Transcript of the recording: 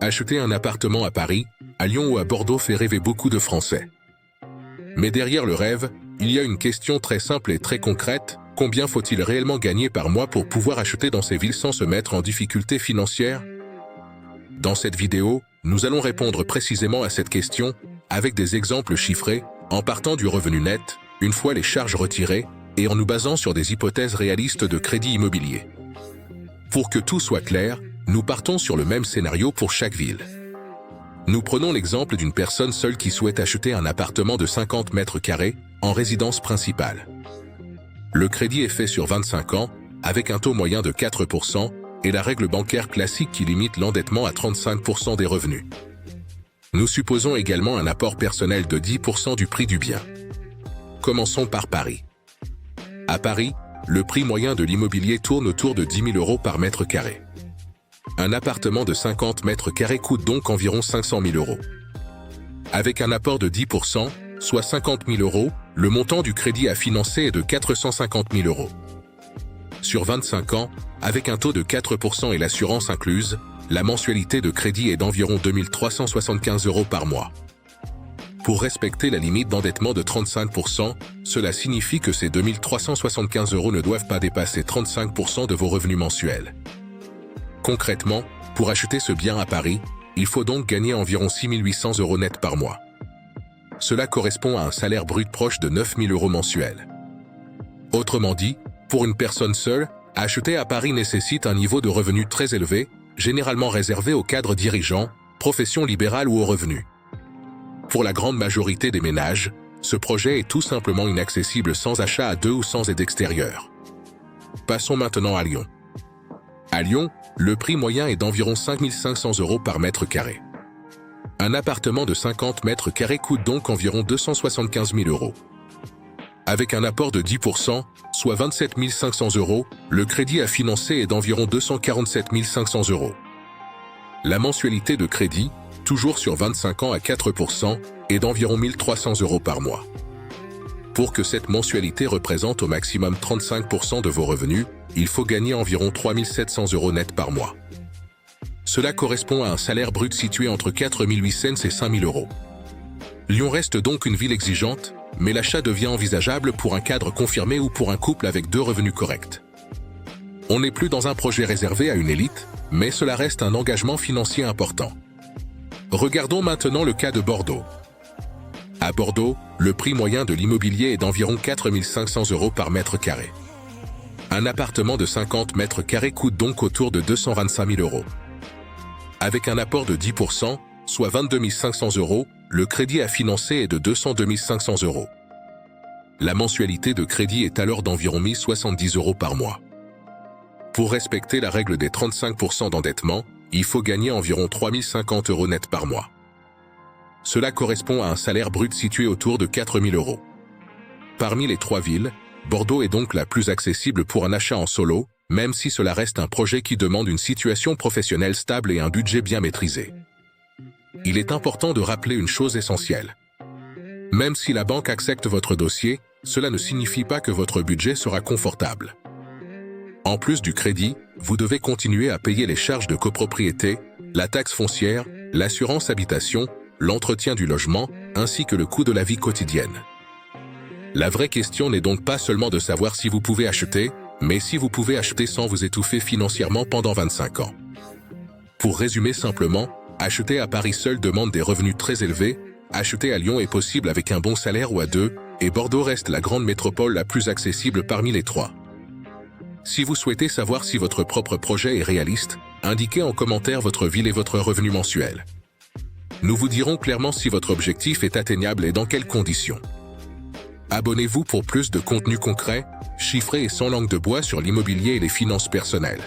Acheter un appartement à Paris, à Lyon ou à Bordeaux fait rêver beaucoup de Français. Mais derrière le rêve, il y a une question très simple et très concrète. Combien faut-il réellement gagner par mois pour pouvoir acheter dans ces villes sans se mettre en difficulté financière? Dans cette vidéo, nous allons répondre précisément à cette question, avec des exemples chiffrés, en partant du revenu net, une fois les charges retirées, et en nous basant sur des hypothèses réalistes de crédit immobilier. Pour que tout soit clair, nous partons sur le même scénario pour chaque ville. Nous prenons l'exemple d'une personne seule qui souhaite acheter un appartement de 50 mètres carrés, en résidence principale. Le crédit est fait sur 25 ans, avec un taux moyen de 4% et la règle bancaire classique qui limite l'endettement à 35% des revenus. Nous supposons également un apport personnel de 10% du prix du bien. Commençons par Paris. À Paris, le prix moyen de l'immobilier tourne autour de 10 000 € par mètre carré. Un appartement de 50 mètres carrés coûte donc environ 500 000 €. Avec un apport de 10%, soit 50 000 €, le montant du crédit à financer est de 450 000 €. Sur 25 ans, avec un taux de 4% et l'assurance incluse, la mensualité de crédit est d'environ 2 375 € par mois. Pour respecter la limite d'endettement de 35%, cela signifie que ces 2 375 € ne doivent pas dépasser 35% de vos revenus mensuels. Concrètement, pour acheter ce bien à Paris, il faut donc gagner environ 6 800 € net par mois. Cela correspond à un salaire brut proche de 9 000 € mensuels. Autrement dit, pour une personne seule, acheter à Paris nécessite un niveau de revenu très élevé, généralement réservé aux cadres dirigeants, professions libérales ou aux revenus. Pour la grande majorité des ménages, ce projet est tout simplement inaccessible sans achat à deux ou sans aide extérieure. Passons maintenant à Lyon. À Lyon, le prix moyen est d'environ 5 500 € par mètre carré. Un appartement de 50 mètres carrés coûte donc environ 275 000 €. Avec un apport de 10%, soit 27 500 €, le crédit à financer est d'environ 247 500 €. La mensualité de crédit, toujours sur 25 ans à 4%, est d'environ 1 300 € par mois. Pour que cette mensualité représente au maximum 35% de vos revenus, il faut gagner environ 3 700 € net par mois. Cela correspond à un salaire brut situé entre 4 800 et 5 000 €. Lyon reste donc une ville exigeante, mais l'achat devient envisageable pour un cadre confirmé ou pour un couple avec deux revenus corrects. On n'est plus dans un projet réservé à une élite, mais cela reste un engagement financier important. Regardons maintenant le cas de Bordeaux. À Bordeaux, le prix moyen de l'immobilier est d'environ 4 500 € par mètre carré. Un appartement de 50 mètres carrés coûte donc autour de 225 000 €. Avec un apport de 10%, soit 22 500 €, le crédit à financer est de 202 500 €. La mensualité de crédit est alors d'environ 1 070 € par mois. Pour respecter la règle des 35% d'endettement, il faut gagner environ 3 050 € net par mois. Cela correspond à un salaire brut situé autour de 4 000 €. Parmi les trois villes, Bordeaux est donc la plus accessible pour un achat en solo, même si cela reste un projet qui demande une situation professionnelle stable et un budget bien maîtrisé. Il est important de rappeler une chose essentielle. Même si la banque accepte votre dossier, cela ne signifie pas que votre budget sera confortable. En plus du crédit, vous devez continuer à payer les charges de copropriété, la taxe foncière, l'assurance habitation, l'entretien du logement, ainsi que le coût de la vie quotidienne. La vraie question n'est donc pas seulement de savoir si vous pouvez acheter, mais si vous pouvez acheter sans vous étouffer financièrement pendant 25 ans. Pour résumer simplement, acheter à Paris seul demande des revenus très élevés, acheter à Lyon est possible avec un bon salaire ou à deux, et Bordeaux reste la grande métropole la plus accessible parmi les trois. Si vous souhaitez savoir si votre propre projet est réaliste, indiquez en commentaire votre ville et votre revenu mensuel. Nous vous dirons clairement si votre objectif est atteignable et dans quelles conditions. Abonnez-vous pour plus de contenu concret, chiffré et sans langue de bois sur l'immobilier et les finances personnelles.